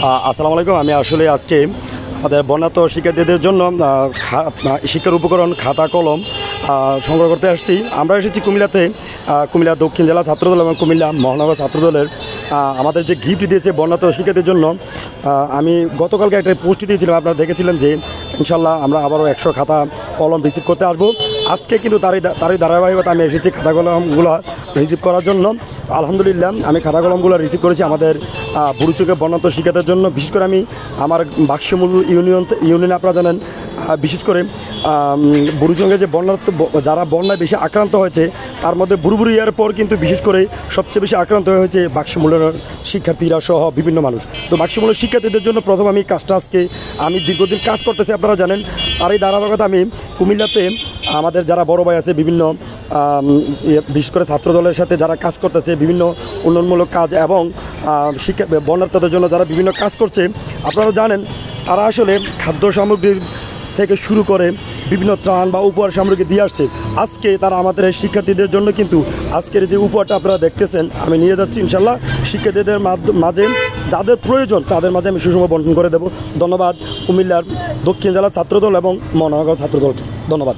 আসসালামু আলাইকুম। আমি আসলে আজকে আমাদের বন্যাত শিক্ষার্থীদের জন্য শিক্ষার উপকরণ খাতা কলম সংগ্রহ করতে আসছি। আমরা এসেছি কুমিল্লাতে, কুমিল্লা দক্ষিণ জেলা ছাত্রদল এবং কুমিল্লা মহানগর ছাত্রদলের আমাদের যে গিফট দিয়েছে বন্যাত শিক্ষার্থীর জন্য। আমি গতকালকে একটা পোস্ট দিয়েছিলাম, আপনারা দেখেছিলেন যে ইনশাল্লাহ আমরা আবারও 100 খাতা কলম রিসিভ করতে আসবো। আজকে কিন্তু তারই ধারাবাহিকতা আমি এসেছি খাতা কলমগুলো রিসিভ করার জন্য। আলহামদুলিল্লাহ আমি খাতা কলমগুলো রিসিভ করেছি আমাদের বুড়িচুকে বন্যাত শিক্ষার্থীর জন্য। বিশেষ করে আমি আমার বাক্সমূল ইউনিয়নে আপনারা জানেন, বিশেষ করে বুড়িচুঙ্গে যে যারা বন্যায় বেশি আক্রান্ত হয়েছে তার মধ্যে বুড়িবুড়ি ইয়ার পর কিন্তু বিশেষ করে সবচেয়ে বেশি আক্রান্ত হয়েছে বাক্সমূলের শিক্ষার্থীরা সহ বিভিন্ন মানুষ। তো বাক্সমূলের শিক্ষার্থীদের জন্য প্রথম আমি কাজটা আজকে আমি দীর্ঘদিন কাজ করতেছি, আপনারা জানেন। তারই ধারাবাহিকতা আমি কুমিল্লাতে আমাদের যারা বড় ভাই আছে বিভিন্ন বিশেষ করে ছাত্রদলের সাথে যারা কাজ করতেছে বিভিন্ন উন্নয়নমূলক কাজ এবং শিক্ষা বন্যার্থদের জন্য যারা বিভিন্ন কাজ করছে, আপনারা জানেন তারা আসলে খাদ্য সামগ্রী থেকে শুরু করে বিভিন্ন ত্রাণ বা উপহার সামগ্রী দিয়ে আসছে। আজকে তারা আমাদের এই শিক্ষার্থীদের জন্য কিন্তু আজকের যে উপহারটা আপনারা দেখতেছেন আমি নিয়ে যাচ্ছি ইনশাল্লাহ শিক্ষার্থীদের মাঝে যাদের প্রয়োজন তাদের মাঝে আমি সুষম বন্টন করে দেব। ধন্যবাদ কুমিল্লার দক্ষিণ জেলা ছাত্রদল এবং মহানগর ছাত্রদলকে, ধন্যবাদ।